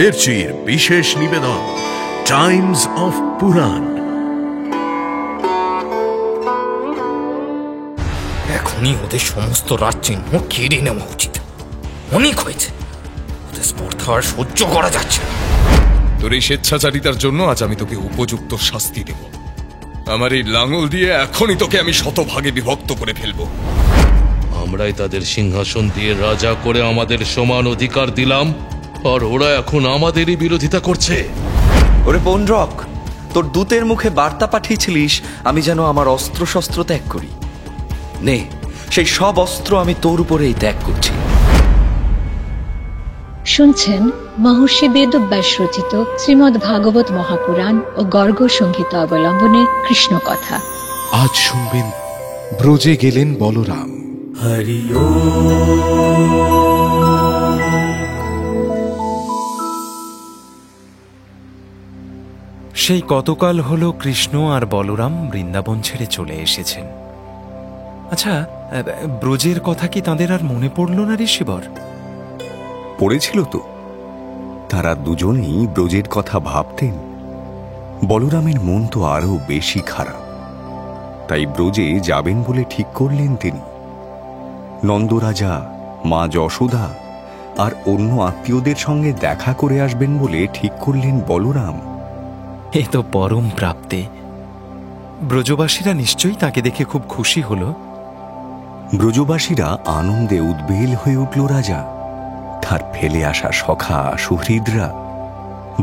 মির্চির বিশেষ নিবেদন Times of পুরাণ। এখনই ওদের সমস্ত রাজচিহ্ন কেড়ে নেওয়া উচিত। অনেক হয়েছে, ওদের স্পর্ধা আর সহ্য করা যাচ্ছে না। তোর এই স্বেচ্ছাচারিতার জন্য আজ আমি তোকে উপযুক্ত শাস্তি দেব। আমার এই লাঙল দিয়ে এখনই তোকে আমি শতভাগে বিভক্ত করে ফেলবো। আমরাই তাদের সিংহাসন দিয়ে রাজা করে আমাদের সমান অধিকার দিলাম, আর ওরা এখন আমাদেরই বিরোধিতা করছে। ওরে বনরক, তোর দূতের মুখে বার্তা পাঠিয়েছিলিস আমি যেন আমার অস্ত্র শস্ত্র ত্যাগ করি। নে, সেই সব অস্ত্র আমি তোর উপরেই ত্যাগ করছি। শুনছেন মহর্ষি বেদব্যাস রচিত শ্রীমদ্ ভাগবত মহাপুরাণ ও গর্গ সংহিতা অবলম্বনে কৃষ্ণ কথা। আজ শুনবেন ব্রজে গেলেন বলরাম। হরি সেই কতকাল হলো কৃষ্ণ আর বলরাম বৃন্দাবন ছেড়ে চলে এসেছেন। আচ্ছা, ব্রজের কথা কি তাঁদের আর মনে পড়ল না ঋষিবর? পড়েছিল তো। তারা দুজনেই ব্রজের কথা ভাবতেন। বলরামের মন তো আরো বেশি খারাপ, তাই ব্রজে যাবেন বলে ঠিক করলেন তিনি। নন্দরাজা, মা যশোদা আর অন্য আত্মীয়দের সঙ্গে দেখা করে আসবেন বলে ঠিক করলেন বলরাম। এ তো পরম প্রাপ্তি। ব্রজবাসীরা নিশ্চয়ই তাকে দেখে খুব খুশি হল। ব্রজবাসীরা আনন্দে উদ্বেল হয়ে উঠল। রাজা, তার ফেলে আসা সখা সুহৃদরা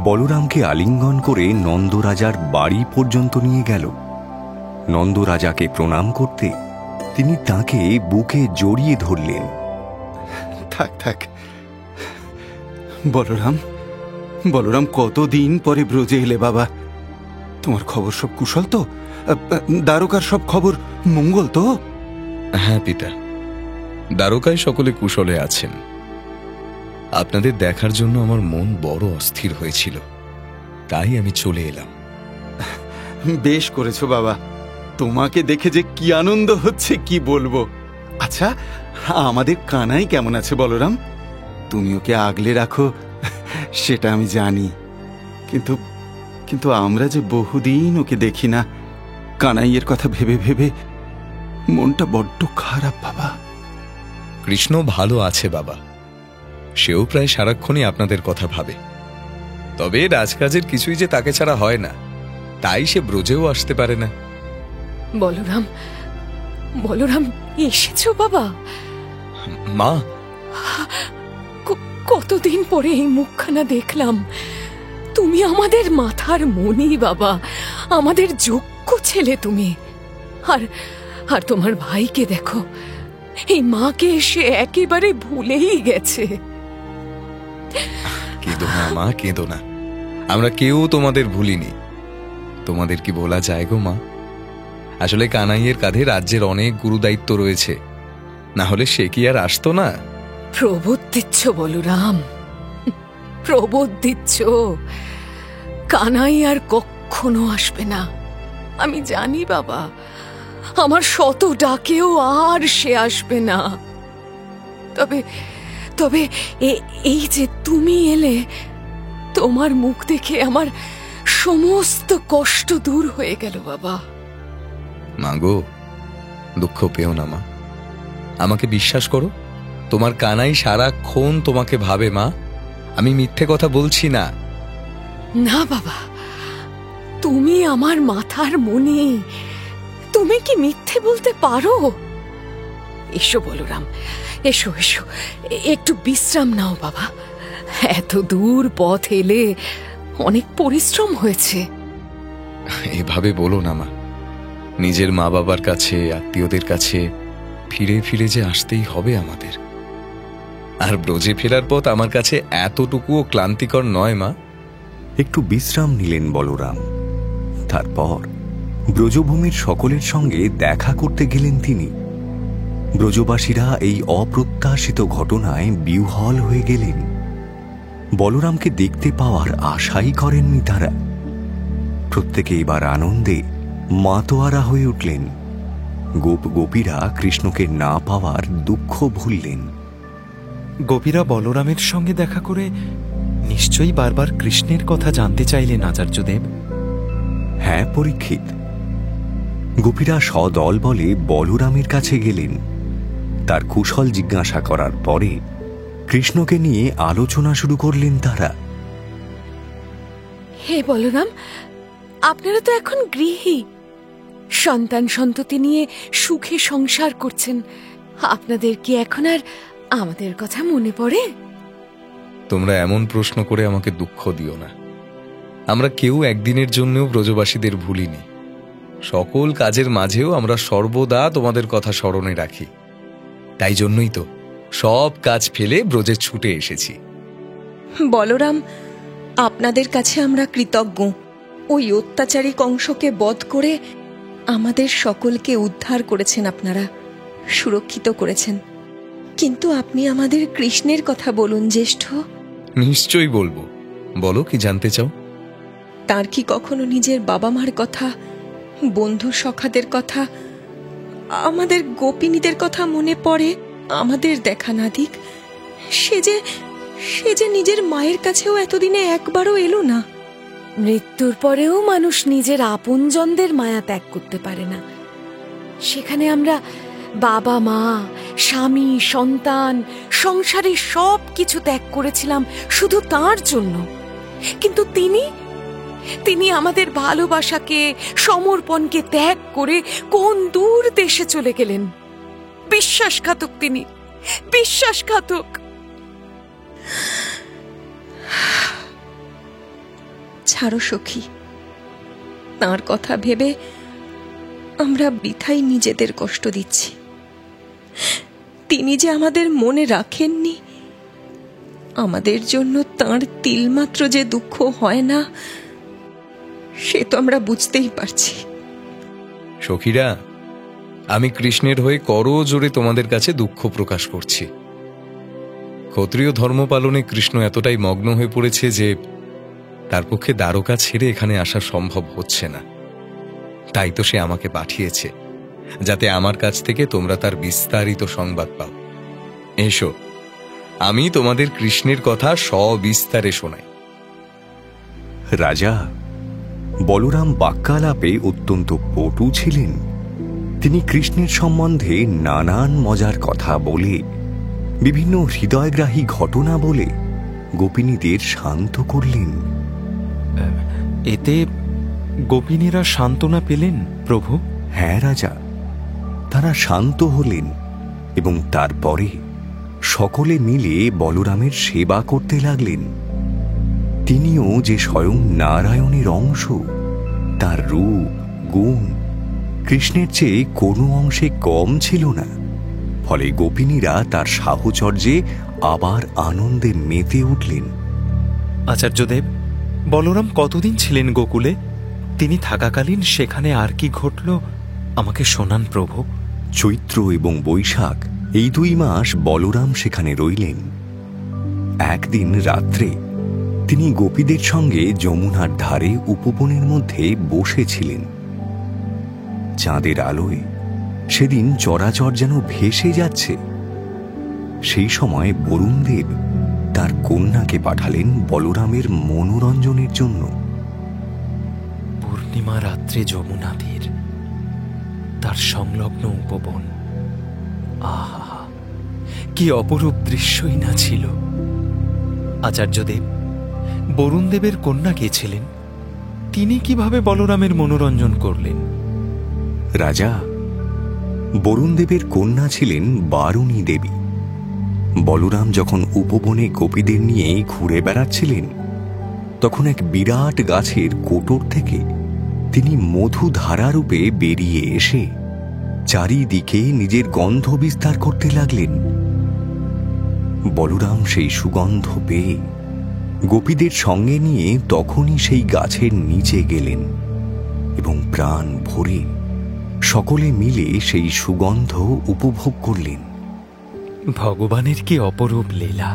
বলরামকে আলিঙ্গন করে নন্দরাজার বাড়ি পর্যন্ত নিয়ে গেল। নন্দরাজাকে প্রণাম করতে তিনি তাকে বুকে জড়িয়ে ধরলেন। থাক থাক বলরাম, বলরাম কতদিন পরে ব্রজে এলে বাবা। তোমার খবর সব কুশল তো? দ্বারকার সব খবর মঙ্গল তো? হ্যাঁ পিতা, দ্বারকায় সকলে কুশলে আছেন। আপনাদের দেখার জন্য আমার মন বড় অস্থির হয়েছিল, তাই আমি চলে এলাম। বেশ করেছো বাবা, তোমাকে দেখে যে কি আনন্দ হচ্ছে কি বলবো। আচ্ছা, আমাদের কানাই কেমন আছে বলরাম? তুমি ওকে আগলে রাখো সেটা আমি জানি, কিন্তু কিন্তু আমরা যে বহুদিন ওকে দেখি না। কানাইয়ের কথা ভেবে ভেবে মনটা বড্ড খারাপ বাবা। কৃষ্ণ ভালো আছে বাবা, সেও প্রায় সারাক্ষণই আপনাদের কথা ভাবে। তবে রাজকাজের কিছুই যে তাকে ছাড়া হয় না, তাই সে ব্রজেও আসতে পারে না। বলরাম, বলরাম এসেছো বাবা? মা, কতদিন পরে এই মুখখানা দেখলাম। তুমি আমাদের মাথার মণি বাবা, আমাদের যোগ্য ছেলে তুমি। আর আর তোমার ভাইকে দেখো, এই মাকে সে একেবারে ভুলেই গেছে। কেঁদো না মা, কেঁদো না। আমরা কেউ তোমাদের ভুলিনি। তোমাদের কি বলা যায় গো মা? আসলে কানাইয়ের কাঁধে রাজ্যের অনেক গুরু দায়িত্ব রয়েছে, না হলে সে কি আর আসতো না? প্রবোধ দিচ্ছ বলরাম, প্রবোধ দিচ্ছ। কানাই আর কখনো আসবে না, আমি জানি বাবা। আমার শত ডাকেও আর সে আসবে না। তবে তবে এই যে তুমি এলে, তোমার মুখ দেখে আমার সমস্ত কষ্ট দূর হয়ে গেল বাবা। মা গো, দুঃখ পেও না মা, আমাকে বিশ্বাস করো। তোমার কানাই সারাক্ষণ তোমাকে ভাবে মা, আমি মিথ্যে কথা বলছি না। না বাবা, তুমি আমার মাথার মণি, তুমি কি মিথ্যে বলতে পারো? এসো বলরাম, এসো এসো, একটু বিশ্রাম নাও বাবা। এত দূর পথ এলে অনেক পরিশ্রম হয়েছে। এভাবে বলো না মা, নিজের মা বাবার কাছে, আত্মীয়দের কাছে ফিরে ফিরে যে আসতেই হবে আমাদের। আর ব্রজে ফেরার পথ আমার কাছে এতটুকুও ক্লান্তিকর নয় মা। একটু বিশ্রাম নিলেন বলরাম। তারপর ব্রজভূমির সকলের সঙ্গে দেখা করতে গেলেন তিনি। ব্রজবাসীরা এই অপ্রত্যাশিত ঘটনায় বিহ্বল হয়ে গেলেন। বলরামকে দেখতে পাওয়ার আশাই করেননি তারা। প্রত্যেকে এবার আনন্দে মাতোয়ারা হয়ে উঠলেন। গোপীরা কৃষ্ণকে না পাওয়ার দুঃখ ভুললেন। গোপীরা বলরামের সঙ্গে দেখা করে নিশ্চয়ই বারবার কৃষ্ণের কথা জানতে চাইলেন আচার্যদেব। হ্যাঁ পরীক্ষিত, গোপীরা সদল বলে বলরামের কাছে গেলেন। তার কুশল জিজ্ঞাসা করার পরে কৃষ্ণকে নিয়ে আলোচনা শুরু করলেন তারা। হে বলরাম, আপনারা তো এখন গৃহী, সন্তান সন্ততি নিয়ে সুখে সংসার করছেন। আপনাদের কি এখন আর আমাদের কথা মনে পড়ে? তোমরা এমন প্রশ্ন করে আমাকে দুঃখ দিও না। আমরা কেউ একদিনের জন্যও ব্রজবাসীদের ভুলিনি। সকল কাজের মাঝেও আমরা সর্বদা তোমাদের কথা স্মরণে রাখি। তাই জন্যই তো সব কাজ ফেলে ব্রজে ছুটে এসেছি। বলরাম, আপনাদের কাছে আমরা কৃতজ্ঞ। ওই অত্যাচারী কংসকে বধ করে আমাদের সকলকে উদ্ধার করেছেন আপনারা, সুরক্ষিত করেছেন। কিন্তু আপনি আমাদের কৃষ্ণের কথা বলুন জ্যেষ্ঠ। নিশ্চয়ই বলবো, বলো কি জানতে চাও? তার কি কখনো নিজের বাবা মার কথা, বন্ধু সখাদের কথা, আমাদের গোপিনীদের কথা মনে পড়ে? আমাদের দেখা না দিক, সে যে নিজের মায়ের কাছেও এতদিনে একবারও এলো না। মৃত্যুর পরেও মানুষ নিজের আপনজনদের মায়া ত্যাগ করতে পারে না। সেখানে আমরা বাবা মা, স্বামী, সন্তান, সংসারের সব কিছু ত্যাগ করেছিলাম শুধু তার জন্য। কিন্তু তিনি আমাদের ভালোবাসাকে, সমর্পণকে ত্যাগ করে কোন দূর দেশে চলে গেলেন। বিশ্বাসঘাতক তিনি, বিশ্বাসঘাতক। ছাড়ো সখী, তাঁর কথা ভেবে আমরা বৃথাই নিজেদের কষ্ট দিচ্ছি। তিনি যে আমাদের মনে রাখেননি, আমাদের জন্য তাঁর তিলমাত্র যে দুঃখ হয় না, সে তো আমরা বুঝতেই পারছি। সখীরা, আমি কৃষ্ণের হয়ে করজোড়ে তোমাদের কাছে দুঃখ প্রকাশ করছি। ক্ষত্রিয় ধর্ম পালনে কৃষ্ণ এতটাই মগ্ন হয়ে পড়েছে যে তার পক্ষে দ্বারকা ছেড়ে এখানে আসা সম্ভব হচ্ছে না। তাই তো সে আমাকে পাঠিয়েছে, যাতে আমার কাছ থেকে তোমরা তার বিস্তারিত সংবাদ পাও। এসো, আমি তোমাদের কৃষ্ণের কথা সবিস্তারে শোনাই। রাজা, বলরাম বাক্যালাপে অত্যন্ত পটু ছিলেন। তিনি কৃষ্ণের সম্বন্ধে নানান মজার কথা বলে, বিভিন্ন হৃদয়গ্রাহী ঘটনা বলে গোপিনীদের শান্ত করলেন। এতে গোপিনীরা সান্ত্বনা পেলেন প্রভু? হ্যাঁ রাজা, তারা শান্ত হলেন এবং তারপরে সকলে মিলে বলরামের সেবা করতে লাগলেন। তিনিও যে স্বয়ং নারায়ণের অংশ, তার রূপ গুণ কৃষ্ণের চেয়ে কোনো অংশে কম ছিল না। ফলে গোপিনীরা তার সাহচর্যে আবার আনন্দে মেতে উঠলেন। আচার্যদেব, বলরাম কতদিন ছিলেন গোকুলে? তিনি থাকাকালীন সেখানে আর কি ঘটল আমাকে শোনান প্রভু। চৈত্র এবং বৈশাখ এই 2 মাস বলরাম সেখানে রইলেন। একদিন রাত্রে তিনি গোপীদের সঙ্গে যমুনার ধারে উপবনের মধ্যে বসেছিলেন। চাঁদের আলোয় সেদিন চরাচর যেন ভেসে যাচ্ছে। সেই সময় বরুণদেব তার কন্যাকে পাঠালেন বলরামের মনোরঞ্জনের জন্য। পূর্ণিমা রাত্রে যমুনা তীর, তার সংলগ্ন উপবন, আহা কি অপরূপ দৃশ্যই না ছিল। আচার্যদেব, বরুণদেবের কন্যা কে ছিলেন? তিনি কিভাবে বলরামের মনোরঞ্জন করলেন? রাজা, বরুণদেবের কন্যা ছিলেন বারুণী দেবী। বলরাম যখন উপবনে গোপীদের নিয়ে ঘুরে বেড়াচ্ছিলেন, তখন এক বিরাট গাছের কোটর থেকে তিনি মধুধারারূপে বেরিয়ে এসে চারিদিকে নিজের গন্ধ বিস্তার করতে লাগলেন। বলরাম সেই সুগন্ধ পেয়ে গোপীদের সঙ্গে নিয়ে তখনই সেই গাছের নিচে গেলেন এবং প্রাণ ভরে সকলে মিলে সেই সুগন্ধ উপভোগ করলেন। ভগবানের কি অপরূপ লীলা!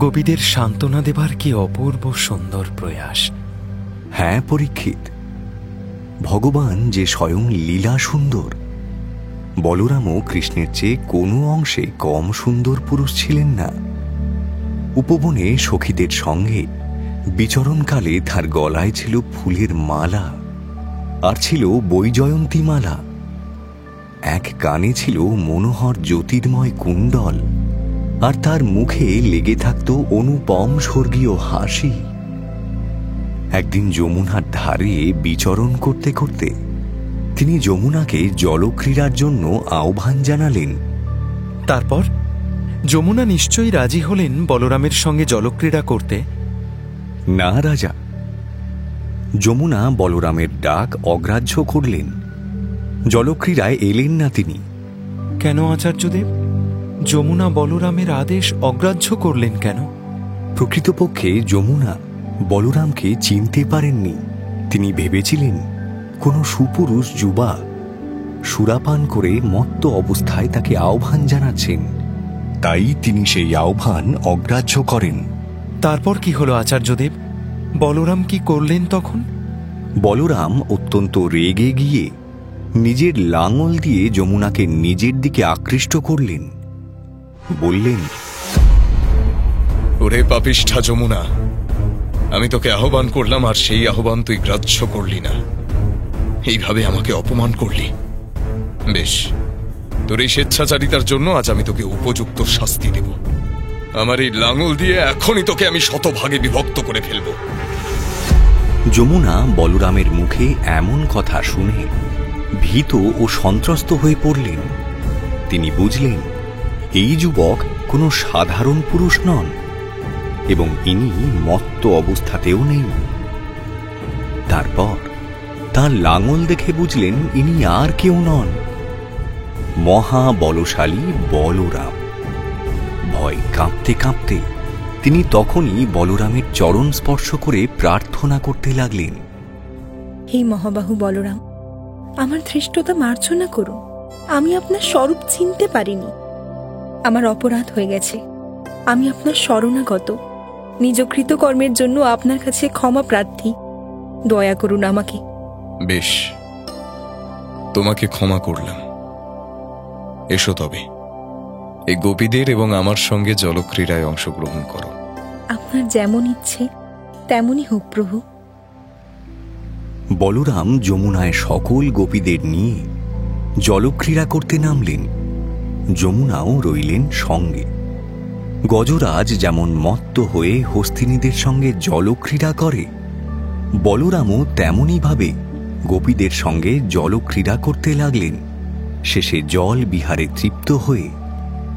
গোপীদের সান্ত্বনা দেবার কি অপূর্ব সুন্দর প্রয়াস! হ্যাঁ পরীক্ষিত, ভগবান যে স্বয়ং লীলা সুন্দর। বলরামও কৃষ্ণের চেয়ে কোনো অংশে কম সুন্দর পুরুষ ছিলেন না। উপবনে সখীদের সঙ্গে বিচরণকালে তার গলায় ছিল ফুলের মালা, আর ছিল বৈজয়ন্তী মালা। এক কানে ছিল মনোহর জ্যোতির্ময় কুণ্ডল, আর তার মুখে লেগে থাকত অনুপম স্বর্গীয় হাসি। একদিন যমুনার ধারে বিচরণ করতে করতে তিনি যমুনাকে জলক্রীড়ার জন্য আহ্বান জানালেন। তারপর যমুনা নিশ্চয়ই রাজি হলেন বলরামের সঙ্গে জলক্রীড়া করতে? না রাজা, যমুনা বলরামের ডাক অগ্রাহ্য করলেন। জলক্রীড়ায় এলেন না তিনি। কেন আচার্যদেব? যমুনা বলরামের আদেশ অগ্রাহ্য করলেন কেন? প্রকৃতপক্ষে যমুনা বলরামকে চিনতে পারেননি। তিনি ভেবেছিলেন কোনো সুপুরুষ যুবা সুরাপান করে মত্ত অবস্থায় তাকে আহ্বান জানাচ্ছেন, তাই তিনি সেই আহ্বান অগ্রাহ্য করেন। তারপর কি হলো আচার্যদেব? বলরাম কি করলেন তখন? বলরাম অত্যন্ত রেগে গিয়ে নিজের লাঙল দিয়ে যমুনাকে নিজের দিকে আকৃষ্ট করলেন। বললেন, ওরে পাপিষ্ঠা যমুনা, আমি তোকে আহ্বান করলাম আর সেই আহ্বান তুই গ্রাহ্য করলি না, এইভাবে আমাকে অপমান করলি। বেশ, তোর এই স্বেচ্ছাচারিতার জন্য আজ আমি তোকে উপযুক্ত শাস্তি দেব। আমার এই লাঙল দিয়ে এখনই তোকে আমি শতভাগে বিভক্ত করে ফেলব। যমুনা বলরামের মুখে এমন কথা শুনে ভীত ও সন্ত্রস্ত হয়ে পড়লেন। তিনি বুঝলেন এই যুবক কোনো সাধারণ পুরুষ নন এবং ইনি মত্ত অবস্থাতেও নেই। তারপর তার লাঙল দেখে বুঝলেন ইনি আর কেউ নন, মহাবলশালী বলরাম। ভয় কাঁপতে কাঁপতে তিনি তখনই বলরামের চরণ স্পর্শ করে প্রার্থনা করতে লাগলেন। হে মহাবাহু বলরাম, আমার ধৃষ্টতা মার্জনা করুন। আমি আপনার স্বরূপ চিনতে পারিনি। আমার অপরাধ হয়ে গেছে। আমি আপনার শরণাগত। নিজ কৃতকর্মের জন্য আপনার কাছে ক্ষমা প্রার্থী। দয়া করুন আমাকে। বেশ, তোমাকে ক্ষমা করলাম। এসো তবে এই গোপীদের এবং আমার সঙ্গে জলক্রীড়ায় অংশগ্রহণ করো। আপনার যেমন ইচ্ছে তেমনই হোক প্রভু। বলরাম যমুনায় সকল গোপীদের নিয়ে জলক্রীড়া করতে নামলেন। যমুনাও রইলেন সঙ্গে। গজরাজ যেমন মত্ত হয়ে হস্তিনীদের সঙ্গে জলক্রীড়া করে, বলরামও তেমনই ভাবে গোপীদের সঙ্গে জলক্রীড়া করতে লাগলেন। শেষে জল বিহারে তৃপ্ত হয়ে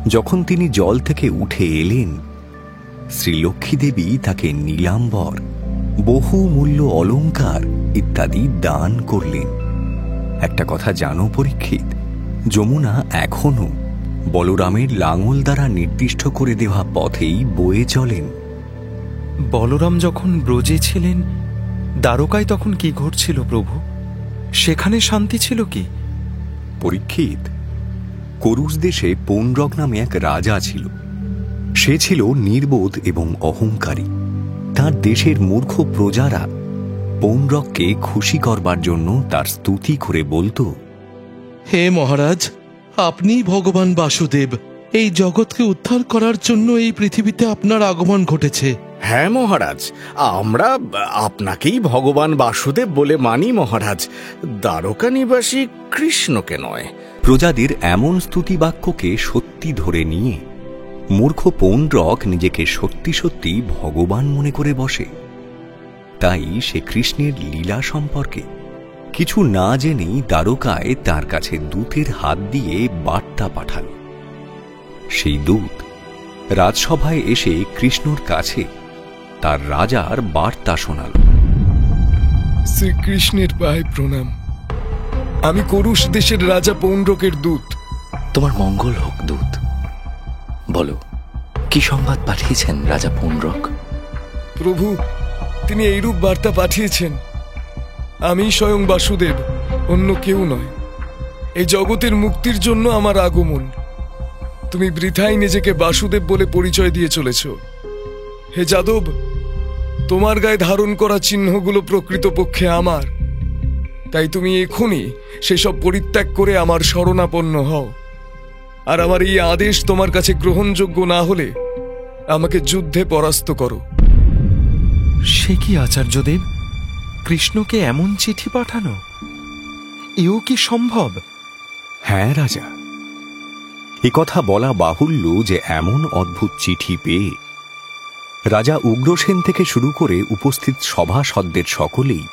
যখন তিনি জল থেকে উঠে এলেন, শ্রীলক্ষ্মী দেবী তাকে নীলাম্বর, বহু মূল্য অলঙ্কার ইত্যাদি দান করলেন। একটা কথা জানো পরীক্ষিত, যমুনা এখনো বলরামের লাঙল দ্বারা নির্দিষ্ট করে দেওয়া পথেই বয়ে চলেন। বলরাম যখন ব্রজে ছিলেন, দ্বারকায় তখন কি ঘটছিল প্রভু? সেখানে শান্তি ছিল কি? পরীক্ষিত, করুষ দেশে পৌণ্ড্রক নামে এক রাজা ছিল। সে ছিল নির্বোধ এবং অহংকারী। তার দেশের মূর্খ প্রজারা পৌণ্ড্রককে খুশি করবার জন্য তার স্তুতি করে বলতো, হে মহারাজ, আপনি ভগবান বাসুদেব। এই জগৎকে উদ্ধার করার জন্য এই পৃথিবীতে আপনার আগমন ঘটেছে। হ্যাঁ মহারাজ, আমরা আপনাকেই ভগবান বাসুদেব বলে মানি মহারাজ, দ্বারকা নিবাসী কৃষ্ণকে নয়। প্রজাদের এমন স্তুতি বাক্যকে সত্যি ধরে নিয়ে মূর্খ পৌণ্ড্রক নিজেকে সত্যি সত্যি ভগবান মনে করে বসে। তাই সে কৃষ্ণের লীলা সম্পর্কে কিছু না জেনেই দ্বারকায় তার কাছে দূতের হাত দিয়ে বার্তা পাঠাল। সেই দূত রাজসভায় এসে কৃষ্ণর কাছে তার রাজার বার্তা শোনাল। শ্রীকৃষ্ণের পায়ে প্রণাম। আমি করুষ দেশের রাজা পৌণ্ড্রকের দূত। তোমার মঙ্গল হোক দূত। বলো, কি সংবাদ পাঠিয়েছেন রাজা পৌণ্ড্রক? প্রভু, তিনি এইরূপ বার্তা পাঠিয়েছেন, আমি স্বয়ং বাসুদেব, অন্য কেউ নয়। এই জগতের মুক্তির জন্য আমার আগমন। তুমি বৃথাই নিজেকে বাসুদেব বলে পরিচয় দিয়ে চলেছ। হে যাদব, তোমার গায়ে ধারণ করা চিহ্নগুলো প্রকৃতপক্ষে আমার। তাই তুমি এখনই সেসব পরিত্যাগ করে আমার শরণাপন্ন হও। আর আমার এই আদেশ তোমার কাছে গ্রহণযোগ্য না হলে আমাকে যুদ্ধে পরাস্ত করো। সে কি আচার্যদেব, কৃষ্ণকে এমন চিঠি পাঠানো, এও কি সম্ভব? হ্যাঁ রাজা, একথা বলা বাহুল্য যে এমন অদ্ভুত চিঠি পেয়ে রাজা উগ্রসেন থেকে শুরু করে উপস্থিত সভাসদদের সকলেই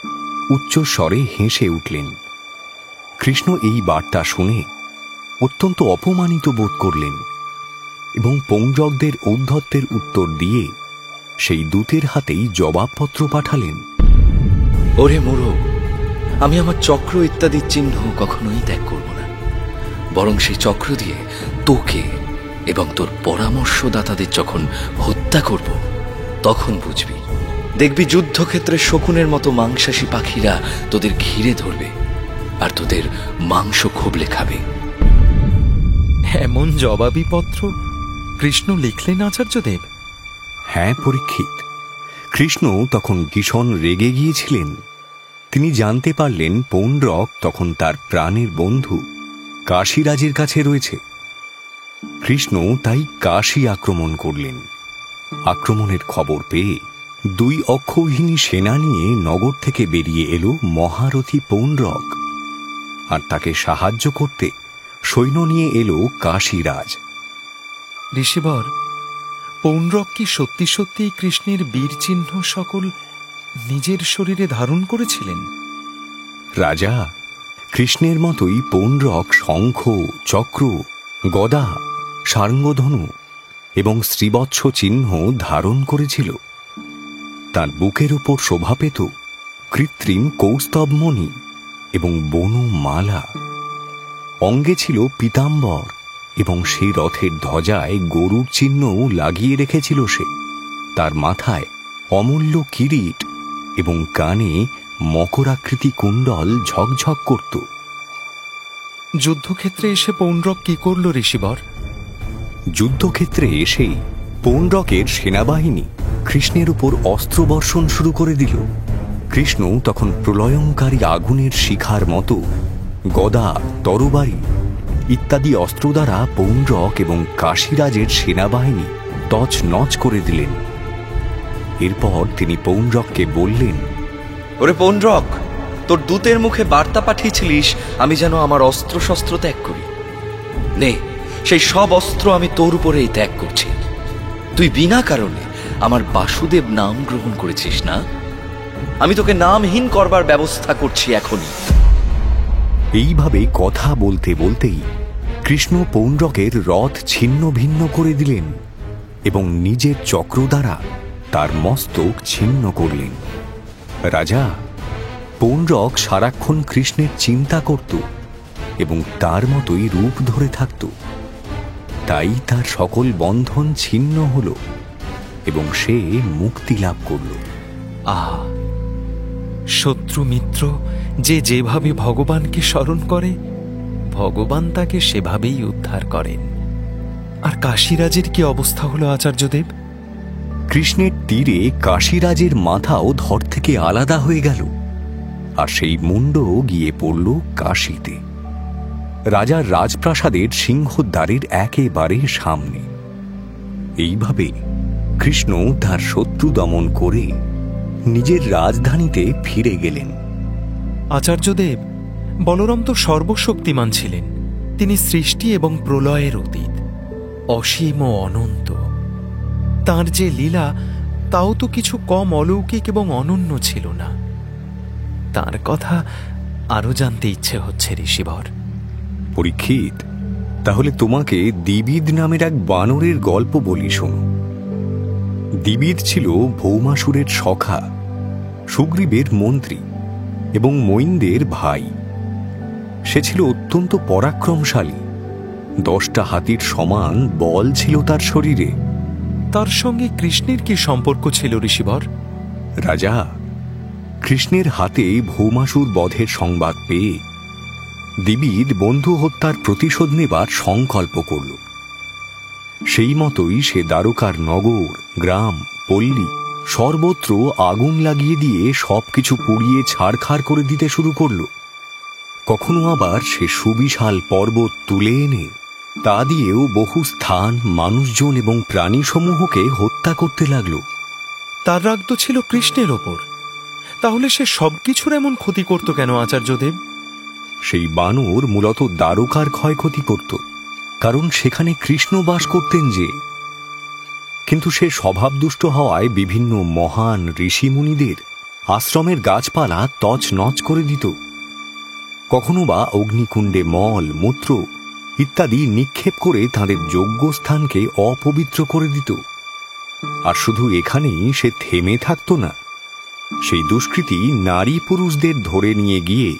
উচ্চস্বরে হেসে উঠলেন। কৃষ্ণ এই বার্তা শুনে অত্যন্ত অপমানিত বোধ করলেন এবং পৌণ্ড্রকদের ঔদ্ধত্যের উত্তর দিয়ে সেই দূতের হাতেই জবাবপত্র পাঠালেন। ওরে মূঢ়, আমি আমার চক্র ইত্যাদি চিহ্ন কখনোই ত্যাগ করব না, বরং সেই চক্র দিয়ে তোকে এবং তোর পরামর্শদাতাদের যখন হত্যা করব তখন বুঝবি। দেখবি যুদ্ধক্ষেত্রে শকুনের মতো মাংসাশী পাখিরা তোদের ঘিরে ধরবে আর তোদের মাংস খোবলে খাবে। এমন জবাবি পত্র কৃষ্ণ লিখলেন আচার্যদেব? হ্যাঁ পরীক্ষিত, কৃষ্ণ তখন ভীষণ রেগে গিয়েছিলেন। তিনি জানতে পারলেন পৌণ্ড্রক তখন তার প্রাণের বন্ধু কাশীরাজের কাছে রয়েছে। কৃষ্ণ তাই কাশী আক্রমণ করলেন। আক্রমণের খবর পেয়ে 2 অক্ষৌহিনী সেনা নিয়ে নগর থেকে বেরিয়ে এলো মহারথী পৌণ্ড্রক, আর তাকে সাহায্য করতে সৈন্য নিয়ে এলো কাশীরাজ। ঋষিবর, পৌণ্ড্রক কি সত্যি সত্যি কৃষ্ণের বীর চিহ্ন সকল নিজের শরীরে ধারণ করেছিলেন? রাজা, কৃষ্ণের মতোই পৌণ্ড্রক শঙ্খ, চক্র, গদা, সার্ঙ্গধনু এবং শ্রীবৎস চিহ্ন ধারণ করেছিল। তার বুকের উপর শোভা পেত কৃত্রিম কৌস্তবমণি এবং বনু মালা। অঙ্গে ছিল পীতাম্বর এবং সেই রথের ধ্বজায় গরুর চিহ্নও লাগিয়ে রেখেছিল সে। তার মাথায় অমূল্য কিরীট এবং কানে মকরাকৃতি কুণ্ডল ঝকঝক করত। যুদ্ধক্ষেত্রে এসে পৌণ্ড্রক কি করল ঋষিবর? যুদ্ধক্ষেত্রে এসেই পৌণ্ড্রকের সেনাবাহিনী কৃষ্ণের উপর অস্ত্রবর্ষণ শুরু করে দিল। কৃষ্ণ তখন প্রলয়ঙ্কারী আগুনের শিখার মতো গদা, তরবারি ইত্যাদি অস্ত্র দ্বারা পৌণ্ড্রক এবং কাশীরাজের সেনাবাহিনী তছনছ করে দিলেন। এরপর তিনি পৌণ্ড্রককে বললেন, ওরে পৌণ্ড্রক, তোর দূতের মুখে বার্তা পাঠিয়েছিলিস আমি যেন আমার অস্ত্রশস্ত্র ত্যাগ করি। নে, সেই সব অস্ত্র আমি তোর উপরেই ত্যাগ করছি। তুই বিনা কারণে আমার বাসুদেব নাম গ্রহণ করেছিস না? আমি তোকে নামহীন করবার ব্যবস্থা করছি এখনই। এইভাবে কথা বলতে বলতেই কৃষ্ণ পৌণ্ড্রকের রথ ছিন্ন ভিন্ন করে দিলেন এবং নিজের চক্র দ্বারা তার মস্তক ছিন্ন করলেন। রাজা, পৌণ্ড্রক সারাক্ষণ কৃষ্ণের চিন্তা করত এবং তার মতোই রূপ ধরে থাকত। তাই তার সকল বন্ধন ছিন্ন হল এবং সে মুক্তি লাভ করল। শত্রু মিত্র যে যেভাবে ভগবানকে স্মরণ করে, ভগবান তাকে সেভাবেই উদ্ধার করেন। আর কাশীরাজের কি অবস্থা হলো আচার্যদেব? কৃষ্ণের তীরে কাশীরাজের মাথাও ধর থেকে আলাদা হয়ে গেল, আর সেই মুন্ড গিয়ে পড়ল কাশীতে, রাজার রাজপ্রাসাদের সিংহদ্বারের একেবারে সামনে। এইভাবে কৃষ্ণ তার শত্রু দমন করে নিজের রাজধানীতে ফিরে গেলেন। আচার্যদেব, বলরাম তো সর্বশক্তিমান ছিলেন। তিনি সৃষ্টি এবং প্রলয়ের অতীত, অসীম ও অনন্ত। তাঁর যে লীলা, তাও তো কিছু কম অলৌকিক এবং অনন্য ছিল না। তার কথা আরো জানতে ইচ্ছে হচ্ছে ঋষিবর। পরীক্ষিত, তাহলে তোমাকে দিবিদ নামের এক বানরের গল্প বলি শোনো। দিবিদ ছিল ভৌমাসুরের সখা, সুগ্রীবের মন্ত্রী এবং মৈন্দের ভাই। সে ছিল অত্যন্ত পরাক্রমশালী। 10টা হাতির সমান বল ছিল তার শরীরে। তার সঙ্গে কৃষ্ণের কি সম্পর্ক ছিল ঋষিবর? রাজা, কৃষ্ণের হাতে ভৌমাসুর বধের সংবাদ পেয়ে দিবিদ বন্ধু হত্যার প্রতিশোধ নেবার সংকল্প করল। সেই মতোই সে দ্বারকার নগর, গ্রাম, পল্লী সর্বত্র আগুন লাগিয়ে দিয়ে সবকিছু পুড়িয়ে ছাড়খাড় করে দিতে শুরু করল। কখনো আবার সে সুবিশাল পর্বত তুলে এনে তা দিয়েও বহু স্থান, মানুষজন এবং প্রাণীসমূহকে হত্যা করতে লাগল। তার রাগ তো ছিল কৃষ্ণের ওপর, তাহলে সে সবকিছুর এমন ক্ষতি করত কেন আচার্যদেব? সেই বানর মূলত দ্বারকার ক্ষয়ক্ষতি করত, কারণ সেখানে কৃষ্ণ বাস করতেন যে। কিন্তু সে স্বভাবদুষ্ট হওয়ায় বিভিন্ন মহান ঋষিমুনিদের আশ্রমের গাছপালা তছনছ করে দিত। কখনো বা অগ্নিকুণ্ডে মল, মূত্র ইত্যাদি নিক্ষেপ করে তাঁদের যজ্ঞস্থানকে অপবিত্র করে দিত। আর শুধু এখানেই সে থেমে থাকত না, সেই দুষ্কৃতী নারী পুরুষদের ধরে নিয়ে গিয়ে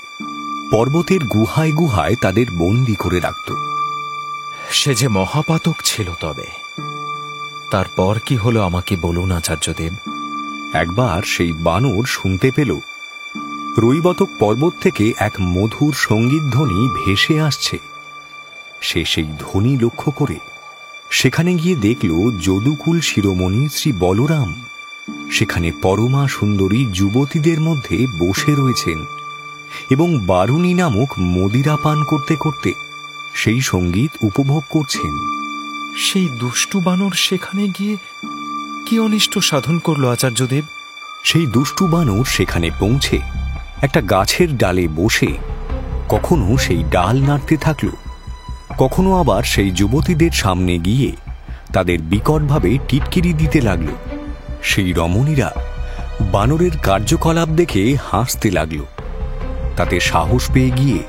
পর্বতের গুহায় গুহায় তাদের বন্দী করে রাখত। সে যে মহাপাতক ছিল। তবে তারপর কি হলো আমাকে বলুন আচার্যদেব। একবার সেই বানর শুনতে পেল রৈবতক পর্বত থেকে এক মধুর সঙ্গীত ধ্বনি ভেসে আসছে। সে সেই ধ্বনি লক্ষ্য করে সেখানে গিয়ে দেখল যদুকুল শিরোমণি শ্রী বলরাম সেখানে পরমা সুন্দরী যুবতীদের মধ্যে বসে রয়েছেন এবং বারুণী নামক মদিরা পান করতে করতে সেই সঙ্গীত উপভোগ করছেন। সেই দুষ্টু বানর সেখানে গিয়ে কি অনিষ্ট সাধন করলো আচার্যদেব? সেই দুষ্টু বানর সেখানে পৌঁছে একটা গাছের ডালে বসে কখনো সেই ডাল নাড়তে থাকল, কখনো আবার সেই যুবতীদের সামনে গিয়ে তাদের বিকটভাবে টিটকিরি দিতে লাগল। সেই রমণীরা বানরের কার্যকলাপ দেখে হাসতে লাগল। তাতে সাহস পেয়ে গিয়ে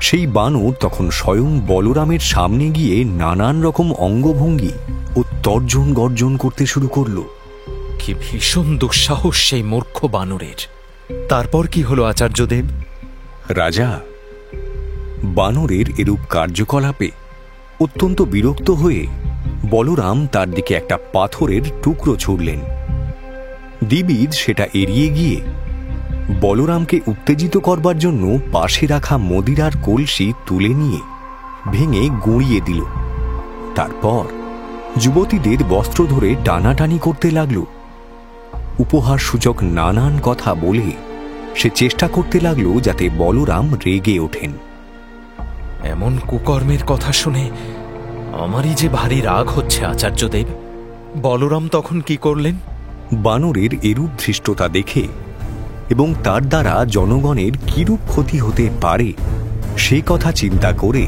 সেই বানর তখন স্বয়ং বলরামের সামনে গিয়ে নানান রকম অঙ্গভঙ্গি ও তর্জন গর্জন করতে শুরু করল। কি ভীষণ দুঃসাহস সেই মূর্খ বানরের! তারপর কি হলো আচার্যদেব? রাজা বানরের এরূপ কার্যকলাপে অত্যন্ত বিরক্ত হয়ে বলরাম তার দিকে একটা পাথরের টুকরো ছুড়লেন। দ্বিবিদ সেটা এড়িয়ে গিয়ে বলরামকে উত্তেজিত করবার জন্য পাশে রাখা মদিরার কলসি তুলে নিয়ে ভেঙে গুঁড়িয়ে দিল। তারপর যুবতীদের বস্ত্র ধরে টানাটানি করতে লাগল। উপহার সূচক নানান কথা বলে সে চেষ্টা করতে লাগলো যাতে বলরাম রেগে ওঠেন। এমন কুকর্মের কথা শুনে আমারই যে ভারী রাগ হচ্ছে আচার্যদেব। বলরাম তখন কি করলেন? বানরের এরূপ ধৃষ্টতা দেখে এবং তার দ্বারা জনগণের কিরূপ ক্ষতি হতে পারে সে কথা চিন্তা করে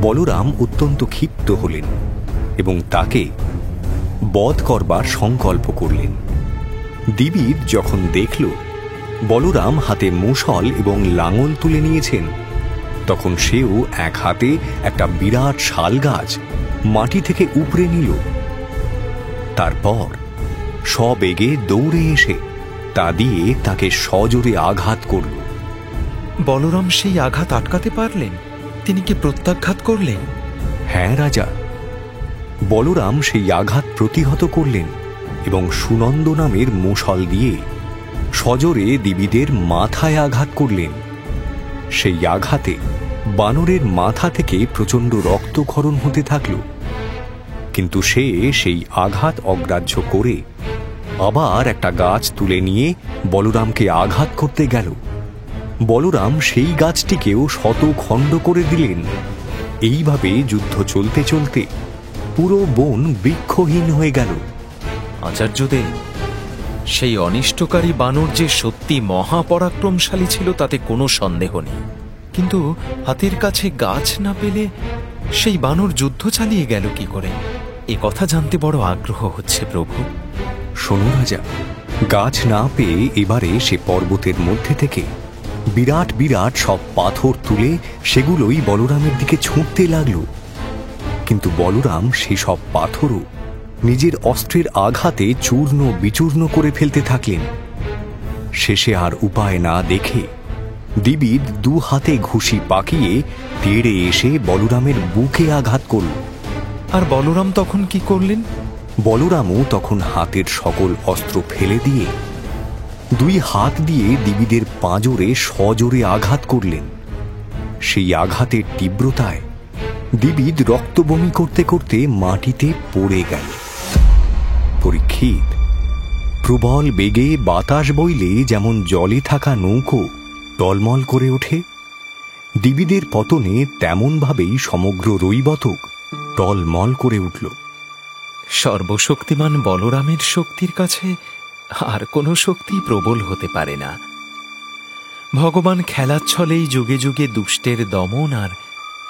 বলরাম অত্যন্ত ক্ষিপ্ত হলেন এবং তাকে বধ করবার সংকল্প করলেন। দ্বিবিদ যখন দেখল বলরাম হাতে মুষল এবং লাঙল তুলে নিয়েছেন, তখন সেও এক হাতে একটা বিরাট শাল গাছ মাটি থেকে উপড়ে নিল। তারপর সবেগে দৌড়ে এসে তা দিয়ে তাকে সজোরে আঘাত করল। বলরাম সেই আঘাত আটকাতে পারলেন? তিনি কি প্রত্যাঘাত করলেন? হ্যাঁ রাজা, বলরাম সেই আঘাত প্রতিহত করলেন এবং সুনন্দ নামের মুষল দিয়ে সজোরে দ্বিবিদের মাথায় আঘাত করলেন। সেই আঘাতে বানরের মাথা থেকে প্রচণ্ড রক্তক্ষরণ হতে থাকল। কিন্তু সে সেই আঘাত অগ্রাহ্য করে আবার একটা গাছ তুলে নিয়ে বলরামকে আঘাত করতে গেল। বলরাম সেই গাছটিকেও শত খণ্ড করে দিলেন। এইভাবে যুদ্ধ চলতে চলতে পুরো বন বৃক্ষহীন হয়ে গেল। আচার্যদেব, সেই অনিষ্টকারী বানর যে সত্যি মহাপরাক্রমশালী ছিল তাতে কোনো সন্দেহ নেই, কিন্তু হাতের কাছে গাছ না পেলে সেই বানর যুদ্ধ চালিয়ে গেল কি করে? এ কথা জানতে বড় আগ্রহ হচ্ছে প্রভু। শোনো রাজা, গাছ না পেয়ে এবারে সে পর্বতের মধ্যে থেকে বিরাট বিরাট সব পাথর তুলে সেগুলোই বলরামের দিকে ছুঁড়তে লাগল। কিন্তু বলরাম সেসব পাথরও নিজের অস্ত্রের আঘাতে চূর্ণ বিচূর্ণ করে ফেলতে থাকলেন। শেষে আর উপায় না দেখে দ্বিবিদ দু হাতে ঘুষি পাকিয়ে তেড়ে এসে বলরামের বুকে আঘাত করল। আর বলরাম তখন কি করলেন? বলরামও তখন হাতের সকল অস্ত্র ফেলে দিয়ে দুই হাত দিয়ে দ্বিবিদের পাঁজরে সজোরে আঘাত করলেন। সেই আঘাতের তীব্রতায় দ্বিবিদ রক্তবমি করতে করতে মাটিতে পড়ে গেল। পরীক্ষিত, প্রবল বেগে বাতাস বইলে যেমন জলে থাকা নৌকো টলমল করে ওঠে, দ্বিবিদের পতনে তেমনভাবেই সমগ্র রৈবতক টলমল করে উঠল। সর্বশক্তিমান বলরামের শক্তির কাছে আর কোনো শক্তি প্রবল হতে পারে না। ভগবান খেলার ছলেই যুগে যুগে দুষ্টের দমন আর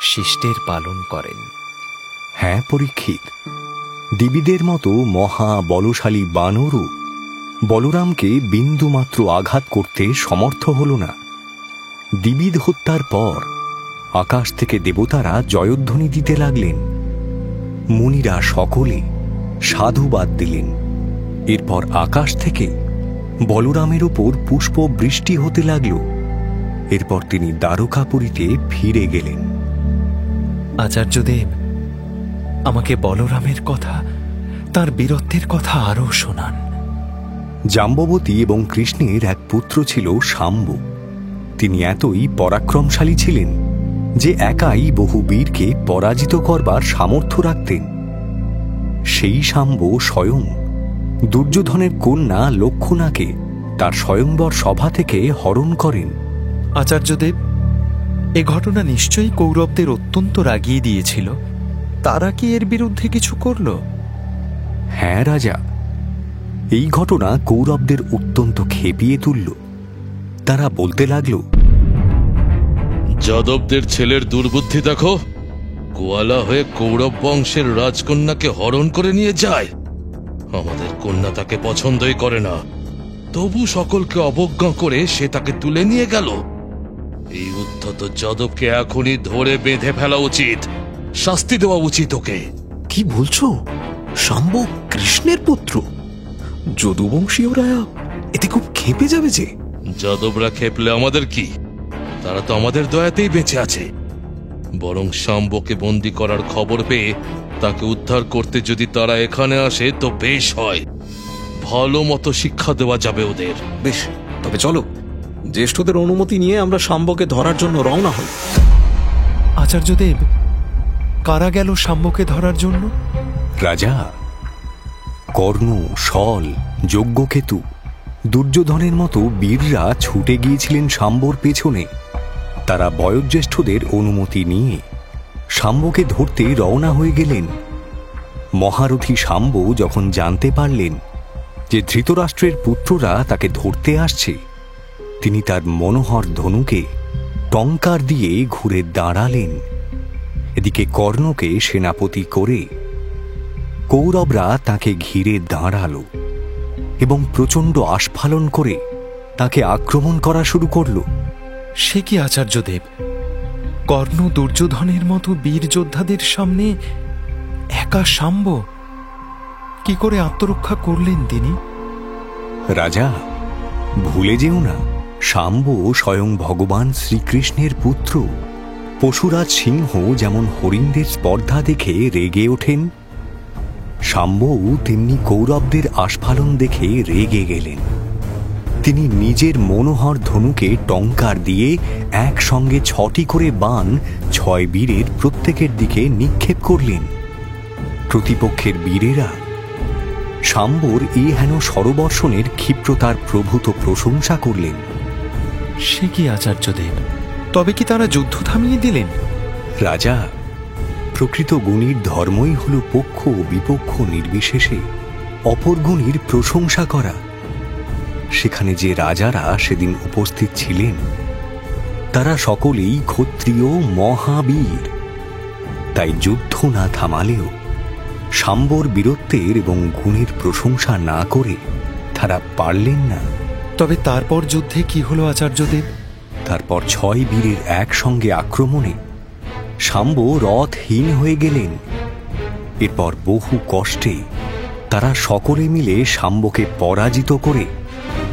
শিষ্টের পালন করেন। হ্যাঁ পরীক্ষিত, দিবিদের মতো মহা বলশালী বানরও বলরামকে বিন্দুমাত্র আঘাত করতে সমর্থ হল না। দিবিদ হত্যার পর আকাশ থেকে দেবতারা জয়ধ্বনি দিতে লাগলেন। মুনিরা সকলে সাধুবাদ দিলেন। এরপর আকাশ থেকে বলরামের উপর পুষ্প বৃষ্টি হতে লাগল। এরপর তিনি দ্বারকাপুরীতে ফিরে গেলেন। আচার্যদেব, আমাকে বলরামের কথা, তার বীরত্বের কথা আরও শোনান। জাম্ববতী এবং কৃষ্ণের এক পুত্র ছিল শাম্ব। তিনি এতই পরাক্রমশালী ছিলেন যে একাই বহু বীরকে পরাজিত করবার সামর্থ্য রাখতেন। সেই শাম্ব স্বয়ং দুর্যোধনের কন্যা লক্ষণাকে তার স্বয়ংবর সভা থেকে হরণ করেন। আচার্যদেব, এ ঘটনা নিশ্চয়ই কৌরবদের অত্যন্ত রাগিয়ে দিয়েছিল। তারা কি এর বিরুদ্ধে কিছু করল? হ্যাঁ রাজা, এই ঘটনা কৌরবদের অত্যন্ত খেপিয়ে তুলল। তারা বলতে লাগল, যাদবদের ছেলের দুর্বুদ্ধি দেখো, গোয়ালা হয়ে কৌরব বংশের রাজকন্যাকে হরণ করে নিয়ে যায়। আমাদের কন্যা তাকে পছন্দই করে না, তবু সকলকে অবজ্ঞা করে সে তাকে তুলে নিয়ে গেল। এই উদ্ধত যাদবকে এখনই ধরে বেঁধে ফেলা উচিত, শাস্তি দেওয়া উচিত ওকে। কি বলছো? শাম্ব কৃষ্ণের পুত্র? যদুবংশীয়রা এতে খুব খেপে যাবে যে। যাদবরা খেপলে আমাদের কি? তারা তো আমাদের দয়াতেই বেঁচে আছে। বরং শাম্বকে বন্দী করার খবর পেয়ে তাকে উদ্ধার করতে যদি তারা এখানে আসে তো বেশ হয়, ভালো মতো শিক্ষা দেওয়া যাবে ওদের। বেশ, তবে চলো, জ্যেষ্ঠদের অনুমতি নিয়ে আমরা শাম্বকে ধরার জন্য রওনা হই। আচার্যদেব, কারা গেল শাম্বকে ধরার জন্য? রাজা, কর্ণ, শল, যজ্ঞকেতু, দুর্যোধনের মতো বীররা ছুটে গিয়েছিলেন শাম্বর পেছনে। তারা বয়োজ্যেষ্ঠদের অনুমতি নিয়ে শাম্বকে ধরতে রওনা হয়ে গেলেন। মহারথী শাম্ব যখন জানতে পারলেন যে ধৃতরাষ্ট্রের পুত্ররা তাকে ধরতে আসছে, তিনি তার মনোহর ধনুকে টঙ্কার দিয়ে ঘুরে দাঁড়ালেন। এদিকে কর্ণকে সেনাপতি করে কৌরবরা তাকে ঘিরে দাঁড়াল এবং প্রচণ্ড আস্ফালন করে তাকে আক্রমণ করা শুরু করল। সে কি আচার্যদেব, কর্ণ দুর্যোধনের মতো বীর যোদ্ধাদের সামনে একা শাম্ব? কি করে আত্মরক্ষা করলেন তিনি? রাজা, ভুলে যেও না, শাম্ব স্বয়ং ভগবান শ্রীকৃষ্ণের পুত্র। পশুরাজ সিংহ যেমন হরিণদের স্পর্ধা দেখে রেগে ওঠেন, শাম্বও তেমনি কৌরবদের আস্ফালন দেখে রেগে গেলেন। তিনি নিজের মনোহর ধনুকে টঙ্কার দিয়ে একসঙ্গে 6টি করে বাণ 6 বীরের প্রত্যেকের দিকে নিক্ষেপ করলেন। প্রতিপক্ষের বীরেরা শাম্বর এই হেন সরবর্ষণের ক্ষিপ্রতার প্রভূত প্রশংসা করলেন। সে কি আচার্যদেব, তবে কি তারা যুদ্ধ থামিয়ে দিলেন? রাজা, প্রকৃত গুণীর ধর্মই হল পক্ষ ও বিপক্ষ নির্বিশেষে অপর গুণীর প্রশংসা করা। সেখানে যে রাজারা সেদিন উপস্থিত ছিলেন তারা সকলেই ক্ষত্রিয় মহাবীর। তাই যুদ্ধ না থামালেও শাম্বর বীরত্বের এবং গুণের প্রশংসা না করে তারা পারলেন না। তবে তারপর যুদ্ধে কি হলো আচার্যদেব? তারপর 6 বীরের একসঙ্গে আক্রমণে শাম্ব রথহীন হয়ে গেলেন। এরপর বহু কষ্টে তারা সকলে মিলে শাম্বকে পরাজিত করে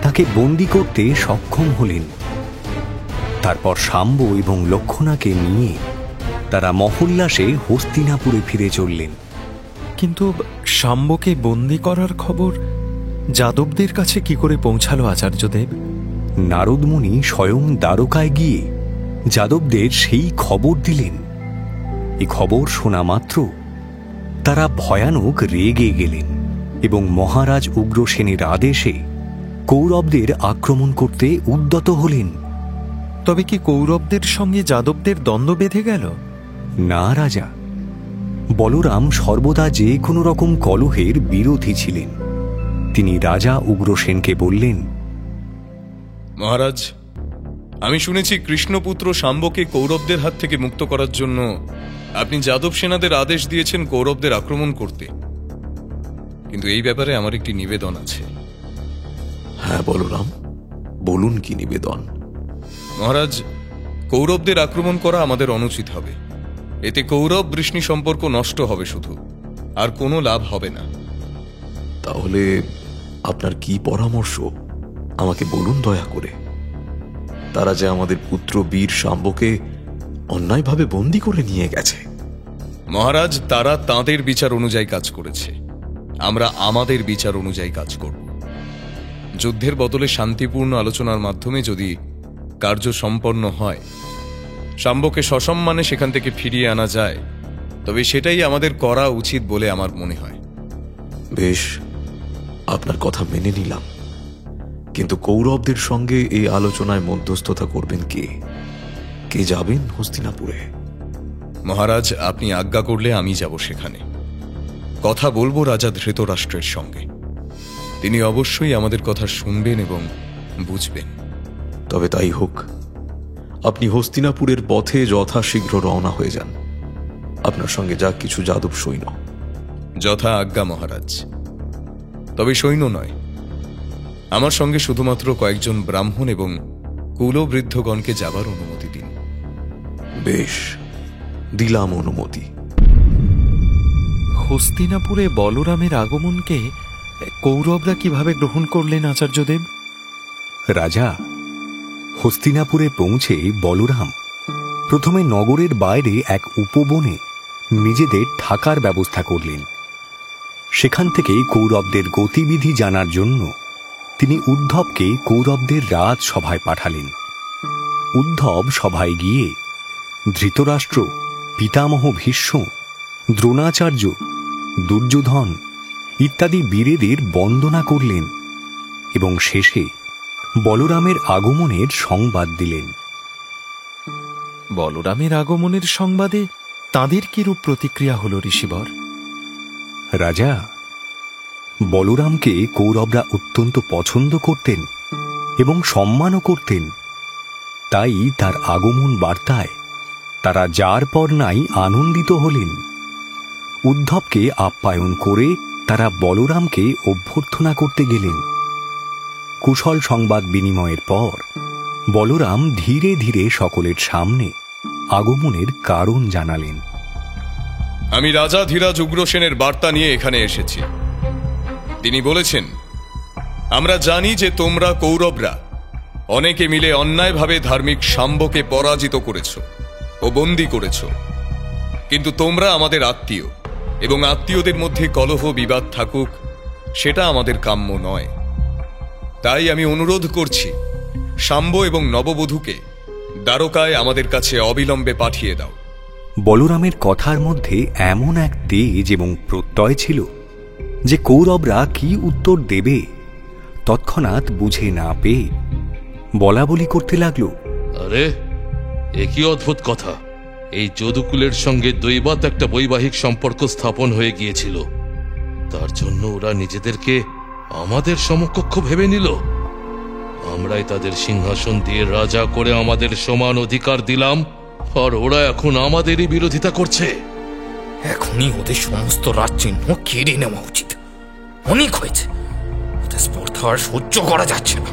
তাকে বন্দী করতে সক্ষম হলেন। তারপর শাম্ব এবং লক্ষণাকে নিয়ে তারা মহোল্লাসে হস্তিনাপুরে ফিরে চললেন। কিন্তু শাম্বকে বন্দী করার খবর যাদবদের কাছে কি করে পৌঁছালো আচার্যদেব? নারদমুনি স্বয়ং দ্বারকায় গিয়ে যাদবদের সেই খবর দিলেন। এই খবর শোনা মাত্র তারা ভয়ানক রেগে গেলেন এবং মহারাজ উগ্রসেনের আদেশে কৌরবদের আক্রমণ করতে উদ্যত হলেন। তবে কি কৌরবদের সঙ্গে যাদবদের দ্বন্দ্ব বেঁধে গেল? না রাজা, বলরাম সর্বদা যে কোনো রকম কলহের বিরোধী ছিলেন। তিনি রাজা উগ্রসেনকে বললেন, মহারাজ, আমি শুনেছি কৃষ্ণপুত্র শাম্বকে কৌরবদের হাত থেকে মুক্ত করার জন্য আপনি যাদব সেনাদের আদেশ দিয়েছেন কৌরবদের আক্রমণ করতে। কিন্তু এই ব্যাপারে আমার একটি নিবেদন আছে। হ্যাঁ বলরাম, বলুন কি নিবেদন? মহারাজ, কৌরবদের আক্রমণ করা আমাদের অনুচিত হবে। এতে কৌরব বৃষ্ণি সম্পর্ক নষ্ট হবে শুধু, আর কোনো লাভ হবে না। তাহলে আপনার কি পরামর্শ আমাকে বলুন দয়া করে। তারা যে আমাদের পুত্র বীর শাম্বকে অন্যায়ভাবে বন্দী করে নিয়ে গেছে। মহারাজ, তারা তাদের বিচার অনুযায়ী কাজ করেছে, আমরা আমাদের বিচার অনুযায়ী কাজ করব। যুদ্ধের বদলে শান্তিপূর্ণ আলোচনার মাধ্যমে যদি কার্য সম্পন্ন হয়, শাম্বকে সসম্মানে সেখান থেকে ফিরিয়ে আনা যায়, তবে সেটাই আমাদের করা উচিত বলে আমার মনে হয়। বেশ, আপনার কথা মেনে নিলাম, কিন্তু কৌরবদের সঙ্গে এই আলোচনায় মধ্যস্থতা করবেন কে? কে যাবেন হস্তিনাপুরে? মহারাজ, আপনি আজ্ঞা করলে আমি যাব সেখানে। কথা বলবো রাজা ধৃতরাষ্ট্রের সঙ্গে। তিনি অবশ্যই আমাদের কথা শুনবেন এবং বুঝবেন। তবে তাই হোক, আপনি হস্তিনাপুরের পথে যথাশীঘ্র রওনা হয়ে যান। আপনার সঙ্গে যা কিছু যাদব সৈন্য। যথা আজ্ঞা মহারাজ। তবে সৈন্য নয়, আমার সঙ্গে শুধুমাত্র কয়েকজন ব্রাহ্মণ এবং কুলবৃদ্ধগণকে যাবার অনুমতি দিন। বেশ, দিলাম অনুমতি। হস্তিনাপুরে বলরামের আগমনকে কৌরবরা কিভাবে গ্রহণ করলেন আচার্যদেব? রাজা, হস্তিনাপুরে পৌঁছে বলরাম প্রথমে নগরের বাইরে এক উপবনে নিজেদের থাকার ব্যবস্থা করলেন। সেখান থেকে কৌরবদের গতিবিধি জানার জন্য তিনি উদ্ধবকে কৌরবদের রাজসভায় পাঠালেন। উদ্ধব সভায় গিয়ে ধৃতরাষ্ট্র, পিতামহ ভীষ্ম, দ্রোণাচার্য, দুর্যোধন ইত্যাদি বীরেদের বন্দনা করলেন এবং শেষে বলরামের আগমনের সংবাদ দিলেন। বলরামের আগমনের সংবাদে তাঁদের কিরূপ প্রতিক্রিয়া হল ঋষিবর? রাজা, বলরামকে কৌরবরা অত্যন্ত পছন্দ করতেন এবং সম্মানও করতেন। তাই তার আগমন বার্তায় তারা যার পর নাই আনন্দিত হলেন। উদ্ধবকে আপ্যায়ন করে তারা বলরামকে অভ্যর্থনা করতে গেলেন। কুশল সংবাদ বিনিময়ের পর বলরাম ধীরে ধীরে সকলের সামনে আগমনের কারণ জানালেন। আমি রাজা ধীরাজ উগ্রসেনের বার্তা নিয়ে এখানে এসেছি। তিনি বলেছেন, আমরা জানি যে তোমরা কৌরবরা অনেকে মিলে অন্যায়ভাবে ধার্মিক শাম্বকে পরাজিত করেছ ও বন্দী করেছ। কিন্তু তোমরা আমাদের আত্মীয় এবং আত্মীয়দের মধ্যে কলহ বিবাদ থাকুক, সেটা আমাদের কাম্য নয়। তাই আমি অনুরোধ করছি, শাম্ব এবং নববধূকে দ্বারকায় আমাদের কাছে অবিলম্বে পাঠিয়ে দাও। বলরামের কথার মধ্যে এমন এক তেজ এবং প্রত্যয় ছিল যে কৌরবরা কি উত্তর দেবে তৎক্ষণাৎ বুঝে না পেয়ে বলা বলি করতে লাগলো। আরে, এ কি অদ্ভুত কথা! এই যদুকুলের সঙ্গে দৈবাত একটা বৈবাহিক সম্পর্ক স্থাপন হয়ে গিয়েছিল, তার জন্য ওরা নিজেদেরকে আমাদের সমকক্ষ ভেবে নিল। আমরাই তাদের সিংহাসন দিয়ে রাজা করে আমাদের সমান অধিকার দিলাম, আর ওরা এখন আমাদেরই বিরোধিতা করছে। এখনই ওদের সমস্ত রাজচিহ্ন কেড়ে নেওয়া উচিত। অনেক হয়েছে, ওদের স্পর্ধা আর সহ্য করা যাচ্ছে না।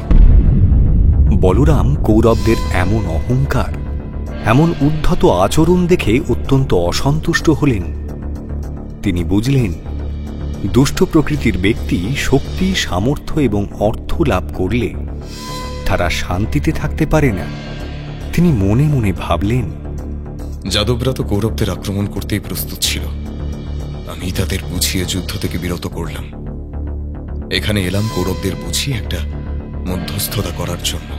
বলরাম কৌরবদের এমন অহংকার, এমন উদ্ধত আচরণ দেখে অত্যন্ত অসন্তুষ্ট হলেন। তিনি বুঝলেন, দুষ্ট প্রকৃতির ব্যক্তি শক্তি, সামর্থ্য এবং অর্থ লাভ করলে তারা শান্তিতে থাকতে পারে না। তিনি মনে মনে ভাবলেন, যাদবরা তো কৌরবদের আক্রমণ করতেই প্রস্তুত ছিল। আমি তাদের বুঝিয়ে যুদ্ধ থেকে বিরত করলাম। এখানে এলাম কৌরবদের বুঝিয়ে একটা মধ্যস্থতা করার জন্য,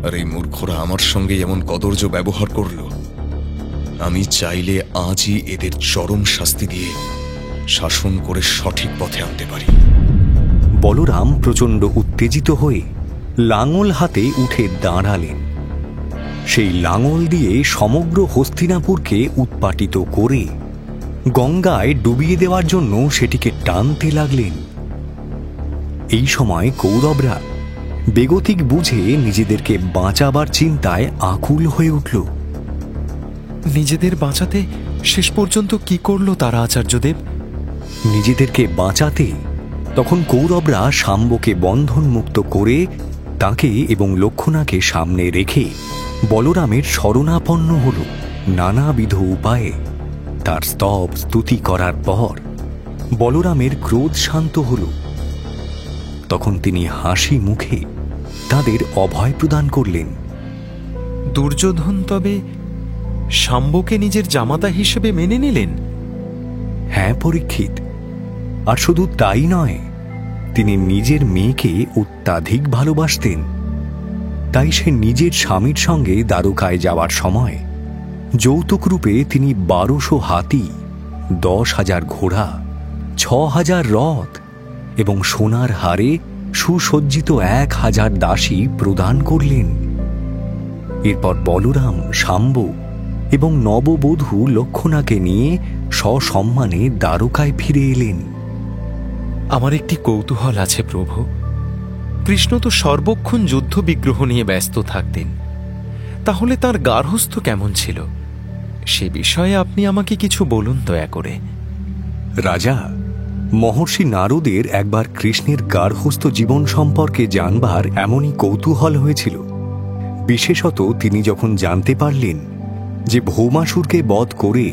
আর এই মূর্খরা আমার সঙ্গে এমন কদর্য ব্যবহার করল। আমি চাইলে আজই এদের চরম শাস্তি দিয়ে শাসন করে সঠিক পথে আনতে পারি। বলরাম প্রচণ্ড উত্তেজিত হয়ে লাঙল হাতে উঠে দাঁড়ালেন। সেই লাঙল দিয়ে সমগ্র হস্তিনাপুরকে উৎপাটিত করে গঙ্গায় ডুবিয়ে দেওয়ার জন্য সেটিকে টানতে লাগলেন। এই সময় কৌরবরা বেগতিক বুঝে নিজেদেরকে বাঁচাবার চিন্তায় আকুল হয়ে উঠল। নিজেদের বাঁচাতে শেষ পর্যন্ত কি করল তারা আচার্যদেব? নিজেদেরকে বাঁচাতে তখন কৌরবরা শাম্বকে বন্ধন মুক্ত করে তাকে এবং লক্ষণাকে সামনে রেখে বলরামের শরণাপন্ন হল। নানাবিধ উপায়ে তার স্তব স্তুতি করার পর বলরামের ক্রোধ শান্ত হল। তখন তিনি হাসি মুখে তাদের অভয় প্রদান করলেন। দুর্যোধন তবে শাম্বকে নিজের জামাতা হিসেবে মেনে নিলেন? হ্যাঁ পরীক্ষিত, আর শুধু তাই নয়, তিনি নিজের মেয়েকে অত্যাধিক ভালোবাসতেন। তাই সে নিজের স্বামীর সঙ্গে দ্বারকায় যাওয়ার সময় যৌতুক রূপে তিনি 1200 হাতি, 10,000 ঘোড়া, 6,000 রথ এবং সোনার হারে সুসজ্জিত 1,000 দাসী প্রদান করলেন। এরপর বলরাম, শাম্ব এবং নববধূ লক্ষণাকে নিয়ে সসম্মানে দ্বারকায় ফিরে এলেন। আমার একটি কৌতূহল আছে প্রভু। কৃষ্ণ তো সর্বক্ষণ যুদ্ধ বিগ্রহ নিয়ে ব্যস্ত থাকতেন, তাহলে তার গার্হস্থ্য কেমন ছিল সে বিষয়ে আপনি আমাকে কিছু বলুন দয়া করে। রাজা, মহর্ষি নারদের একবার কৃষ্ণের গার্হস্থ্য জীবন সম্পর্কে জানবার এমনই কৌতূহল হয়েছিল। বিশেষত তিনি যখন জানতে পারলেন যে ভৌমাসুরকে বধ করে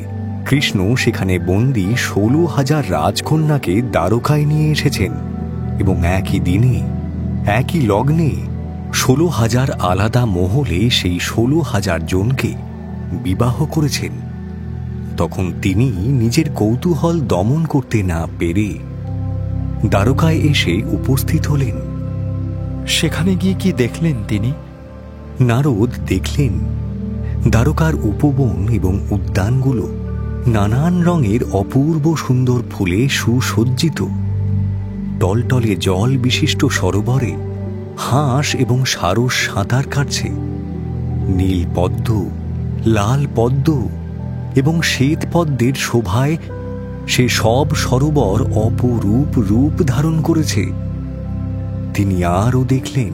কৃষ্ণ সেখানে বন্দী 16,000 রাজকন্যাকে দ্বারকায় নিয়ে এসেছেন এবং একই দিনে একই লগ্নে 16,000 আলাদা মহলে সেই 16,000 জনকে বিবাহ করেছেন। তখন তিনি নিজের কৌতূহল দমন করতে না পেরে দ্বারকায় এসে উপস্থিত হলেন। সেখানে গিয়ে কি দেখলেন তিনি? নারদ দেখলেন দ্বারকার উপবন এবং উদ্যানগুলো নানান রঙের অপূর্ব সুন্দর ফুলে সুসজ্জিত। টলটলে জল বিশিষ্ট সরোবরে হাঁস এবং সারস সাঁতার কাটছে। নীল পদ্ম, লাল পদ্ম এবং শ্বেত পদ্মের শোভায় সে সব সরোবর অপরূপ রূপ ধারণ করেছে। তিনি আরও দেখলেন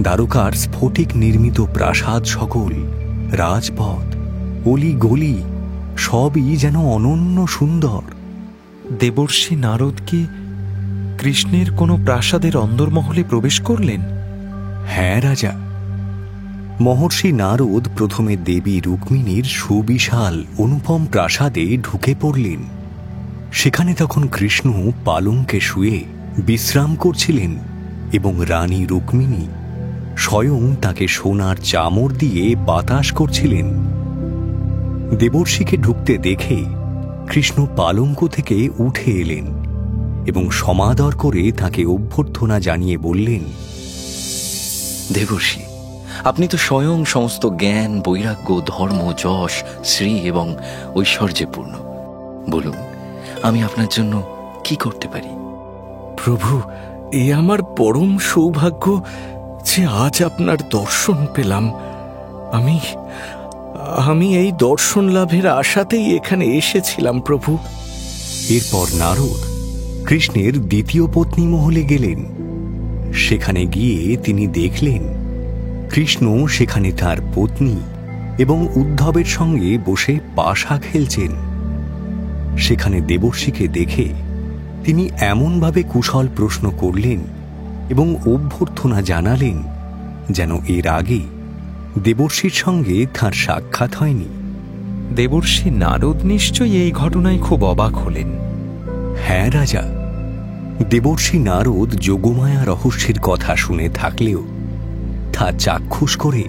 দ্বারকার স্ফটিক নির্মিত প্রাসাদ সকল, রাজপথ, অলি গলি সবই যেন অনন্য সুন্দর। দেবর্ষি নারদ কি কৃষ্ণের কোনো প্রাসাদের অন্দরমহলে প্রবেশ করলেন? হ্যাঁ রাজা, মহর্ষি নারদ প্রথমে দেবী রুক্মিণীর সুবিশাল অনুপম প্রাসাদে ঢুকে পড়লেন। সেখানে তখন কৃষ্ণ পালঙ্কে শুয়ে বিশ্রাম করছিলেন এবং রানী রুক্মিণী স্বয়ং তাকে সোনার চামর দিয়ে বাতাস করছিলেন। দেবর্ষিকে ঢুকতে দেখে কৃষ্ণ পালঙ্ক থেকে উঠে এলেন এবং সমাদর করে তাকে অভ্যর্থনা জানিয়ে বললেন, দেবর্ষি, আপনি তো স্বয়ং সমস্ত জ্ঞান, বৈরাগ্য, ধর্ম, যশ, শ্রী এবং ঐশ্বর্যে পূর্ণ। বলুন, আমি আপনার জন্য কি করতে পারি? প্রভু, এ আমার পরম সৌভাগ্য যে আজ আপনার দর্শন পেলাম। আমি এই দর্শন লাভের আশাতেই এখানে এসেছিলাম প্রভু। এরপর নারদ কৃষ্ণের দ্বিতীয় পত্নী মহলে গেলেন। সেখানে গিয়ে তিনি দেখলেন কৃষ্ণ সেখানে তার পত্নী এবং উদ্ধবের সঙ্গে বসে পাশা খেলছেন। সেখানে দেবর্ষিকে দেখে তিনি এমনভাবে কুশল প্রশ্ন করলেন এবং অভ্যর্থনা জানালেন যেন এর আগে দেবর্ষির সঙ্গে তাঁর সাক্ষাৎ হয়নি। দেবর্ষি নারদ নিশ্চয়ই এই ঘটনায় খুব অবাক হলেন। হ্যাঁ রাজা, দেবর্ষি নারদ যোগমায়া রহস্যের কথা শুনে থাকলেও তা চাক্ষুষ করে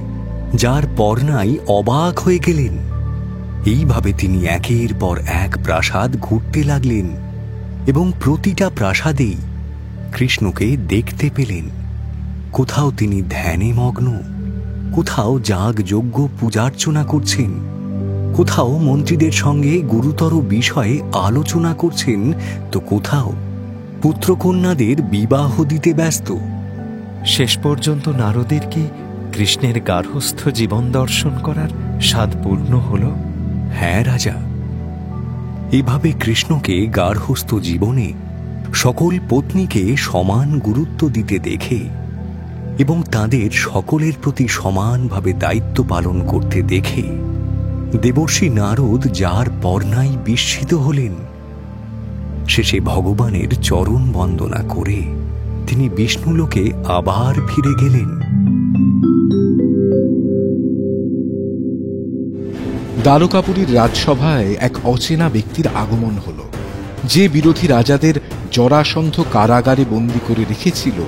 যার পর নাই অবাক হয়ে গেলেন। এইভাবে তিনি একের পর এক প্রাসাদ ঘুরতে লাগলেন এবং প্রতিটা প্রাসাদেই কৃষ্ণকে দেখতে পেলেন। কোথাও তিনি ধ্যানে মগ্ন, কোথাও যাগযজ্ঞ পূজার্চনা করছেন, কোথাও মন্ত্রীদের সঙ্গে গুরুতর বিষয়ে আলোচনা করছেন, তো কোথাও পুত্রকন্যাদের বিবাহ দিতে ব্যস্ত। শেষ পর্যন্ত নারদের কি কৃষ্ণের গার্হস্থ জীবন দর্শন করার স্বাদ পূর্ণ হল? হ্যাঁ রাজা, এভাবে কৃষ্ণকে গার্হস্থ জীবনে সকল পত্নীকে সমান গুরুত্ব দিতে দেখে এবং তাদের সকলের প্রতি সমানভাবে দায়িত্ব পালন করতে দেখে দেবর্ষি নারদ যার পর্নায় বিস্মিত হলেন। শেষে ভগবানের চরণ বন্দনা করে তিনি বিষ্ণুলোকে আবার ফিরে গেলেন। দ্বারকাপুরীর রাজসভায় এক অচেনা ব্যক্তির আগমন হল, যে বিরোধী রাজাদের জরাসন্ধ কারাগারে বন্দী করে রেখেছিল।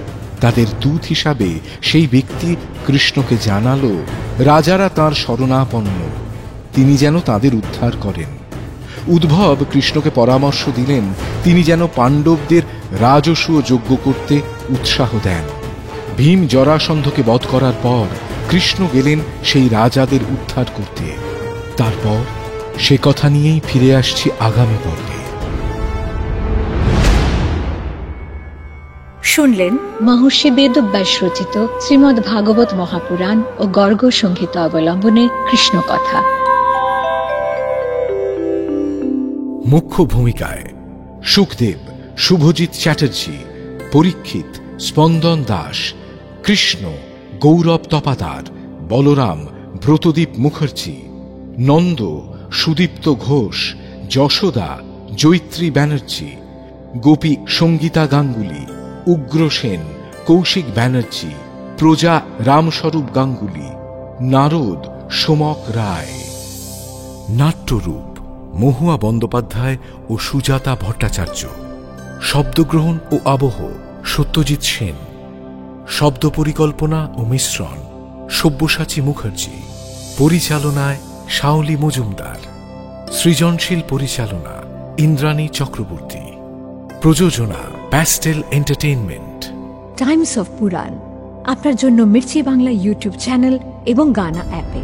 তাদের দূত হিসাবে সেই ব্যক্তি কৃষ্ণকে জানালো রাজারা তাঁর শরণাপন্ন, তিনি যেন তাদের উদ্ধার করেন। উদ্ভব কৃষ্ণকে পরামর্শ দিলেন তিনি যেন পাণ্ডবদের রাজসূয় যজ্ঞ করতে উৎসাহ দেন। ভীম জরাসন্ধকে বধ করার পর কৃষ্ণ গেলেন সেই রাজাদের উদ্ধার করতে। তারপর সে কথা নিয়েই ফিরে আসছি আগামী পর্বে। শুনলেন মহর্ষি বেদব্যাস রচিত শ্রীমদ্ ভাগবত মহাপুরাণ ও গর্গ সংহিত অবলম্বনে কৃষ্ণ কথা। মুখ্য ভূমিকায় সুখদেব, শুভজিৎ চ্যাটার্জি, পরীক্ষিত, স্পন্দন দাস, কৃষ্ণ, গৌরব তপাদার, বলরাম, ব্রতদীপ মুখার্জি, নন্দ, সুদীপ্ত ঘোষ, যশোদা, জৈত্রী ব্যানার্জি, গোপী সঙ্গীতা গাঙ্গুলি, উগ্র সেন, কৌশিক ব্যানার্জি, প্রজা রামস্বরূপ গাঙ্গুলি, নারদ সোমক রায়। নাট্যরূপ মহুয়া বন্দ্যোপাধ্যায় ও সুজাতা ভট্টাচার্য। শব্দগ্রহণ ও আবহ সত্যজিৎ সেন। শব্দ পরিকল্পনা ও মিশ্রণ সব্যসাচী মুখার্জি। পরিচালনায় শাওলি মজুমদার। সৃজনশীল পরিচালনা ইন্দ্রাণী চক্রবর্তী। প্রযোজনা প্যাস্টেল এন্টারটেইনমেন্ট। টাইমস অফ পুরাণ আপনার জন্য মির্চি বাংলা ইউটিউব চ্যানেল এবং গানা অ্যাপে।